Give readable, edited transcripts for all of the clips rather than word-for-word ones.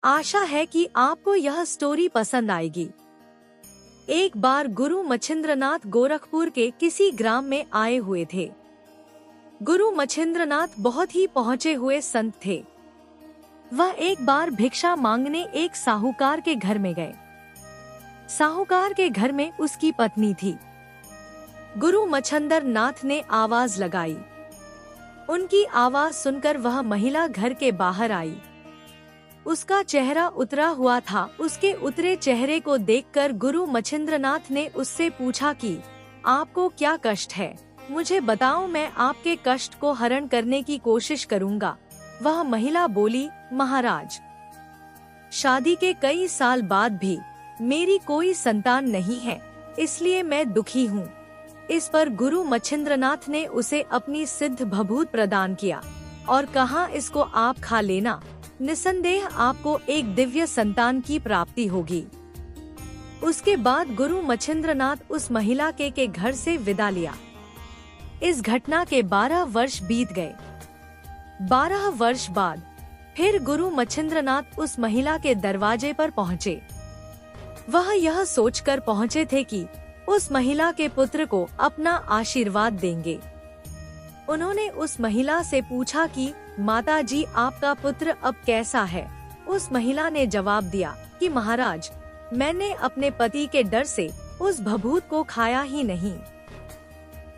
आशा है कि आपको यह स्टोरी पसंद आएगी। एक बार गुरु मच्छिंद्रनाथ गोरखपुर के किसी ग्राम में आए हुए थे। गुरु मच्छिंद्रनाथ बहुत ही पहुँचे हुए संत थे। वह एक बार भिक्षा मांगने एक साहूकार के घर में गए। साहूकार के घर में उसकी पत्नी थी। गुरु मच्छिंद्रनाथ ने आवाज लगाई। उनकी आवाज सुनकर वह महिला घर के बाहर आई। उसका चेहरा उतरा हुआ था। उसके उतरे चेहरे को देखकर गुरु मच्छिंद्रनाथ ने उससे पूछा कि आपको क्या कष्ट है, मुझे बताओ, मैं आपके कष्ट को हरण करने की कोशिश करूंगा। वह महिला बोली, महाराज, शादी के कई साल बाद भी मेरी कोई संतान नहीं है, इसलिए मैं दुखी हूँ। इस पर गुरु मच्छिंद्रनाथ ने उसे अपनी सिद्ध भभूत प्रदान किया और कहा, इसको आप खा लेना, निसंदेह आपको एक दिव्य संतान की प्राप्ति होगी। उसके बाद गुरु मच्छिंद्रनाथ उस महिला के घर से विदा लिया। इस घटना के 12 वर्ष बीत गए। 12 वर्ष बाद फिर गुरु मच्छिंद्रनाथ उस महिला के दरवाजे पर पहुँचे। वह यह सोचकर पहुँचे थे कि उस महिला के पुत्र को अपना आशीर्वाद देंगे। उन्होंने उस महिला से पूछा कि माता जी, आपका पुत्र अब कैसा है? उस महिला ने जवाब दिया कि महाराज, मैंने अपने पति के डर से उस भभूत को खाया ही नहीं।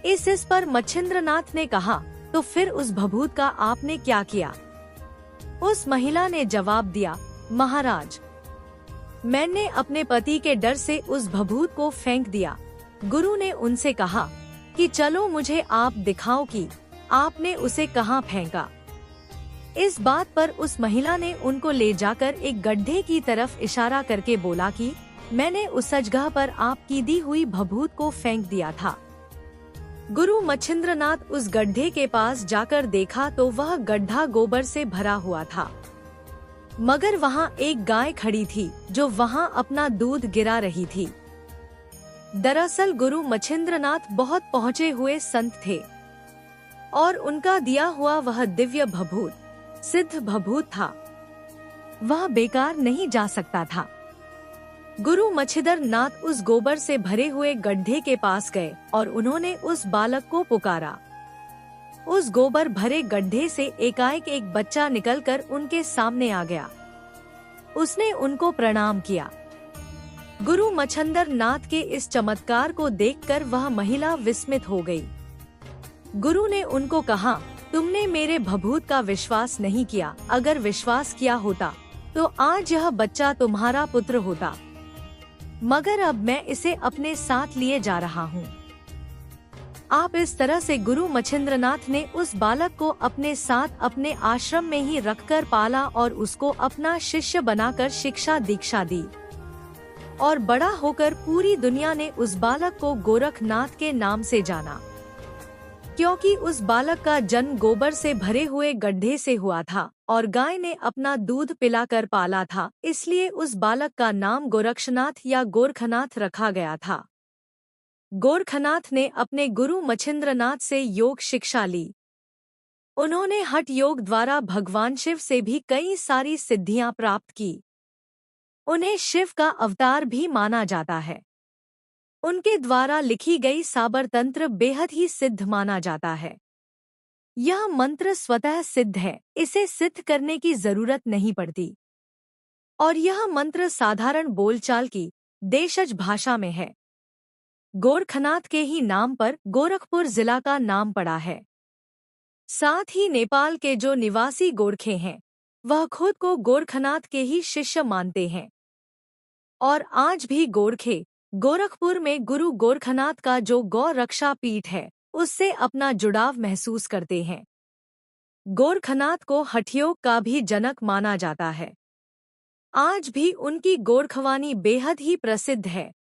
इस पर मच्छिंद्रनाथ ने कहा, तो फिर उस भभूत का आपने क्या किया? उस महिला ने जवाब दिया, महाराज, मैंने अपने पति के डर से उस भभूत को फेंक दिया। गुरु ने उनसे कहा कि चलो मुझे आप दिखाओ कि आपने उसे कहाँ फेंका। इस बात पर उस महिला ने उनको ले जाकर एक गड्ढे की तरफ इशारा करके बोला कि मैंने उस जगह पर आपकी दी हुई भभूत को फेंक दिया था। गुरु मच्छिंद्रनाथ उस गड्ढे के पास जाकर देखा तो वह गड्ढा गोबर से भरा हुआ था, मगर वहाँ एक गाय खड़ी थी जो वहाँ अपना दूध गिरा रही थी। दरअसल गुरु मच्छिंद्रनाथ बहुत पहुँचे हुए संत थे और उनका दिया हुआ वह दिव्य भभूत सिद्ध भभूत था, वह बेकार नहीं जा सकता था। गुरु मच्छिंद्रनाथ उस गोबर से भरे हुए गड्ढे के पास गए और उन्होंने उस बालक को पुकारा। उस गोबर भरे गड्ढे से एकाएक एक बच्चा निकलकर उनके सामने आ गया। उसने उनको प्रणाम किया। गुरु मच्छिंद्रनाथ के इस चमत्कार को देखकर वह महिला विस्मित हो गई। गुरु ने उनको कहा, तुमने मेरे भभूत का विश्वास नहीं किया। अगर विश्वास किया होता तो आज यह बच्चा तुम्हारा पुत्र होता, मगर अब मैं इसे अपने साथ लिए जा रहा हूँ। आप इस तरह से गुरु मच्छिंद्रनाथ ने उस बालक को अपने साथ अपने आश्रम में ही रखकर पाला और उसको अपना शिष्य बनाकर शिक्षा दीक्षा दी और बड़ा होकर पूरी दुनिया ने उस बालक को गोरखनाथ के नाम से जाना। क्योंकि उस बालक का जन्म गोबर से भरे हुए गड्ढे से हुआ था और गाय ने अपना दूध पिलाकर पाला था, इसलिए उस बालक का नाम गोरक्षनाथ या गोरखनाथ रखा गया था। गोरखनाथ ने अपने गुरु मच्छिंद्रनाथ से योग शिक्षा ली। उन्होंने हठ योग द्वारा भगवान शिव से भी कई सारी सिद्धियां प्राप्त की। उन्हें शिव का अवतार भी माना जाता है। उनके द्वारा लिखी गई साबर तंत्र बेहद ही सिद्ध माना जाता है। यह मंत्र स्वतः सिद्ध है, इसे सिद्ध करने की जरूरत नहीं पड़ती और यह मंत्र साधारण बोलचाल की देशज भाषा में है। गोरखनाथ के ही नाम पर गोरखपुर जिला का नाम पड़ा है। साथ ही नेपाल के जो निवासी गोरखे हैं वह खुद को गोरखनाथ के ही शिष्य मानते हैं और आज भी गोरखे गोरखपुर में गुरु गोरखनाथ का जो गौ रक्षा पीठ है उससे अपना जुड़ाव महसूस करते हैं। गोरखनाथ को हठयोग का भी जनक माना जाता है। आज भी उनकी गोरखवानी बेहद ही प्रसिद्ध है।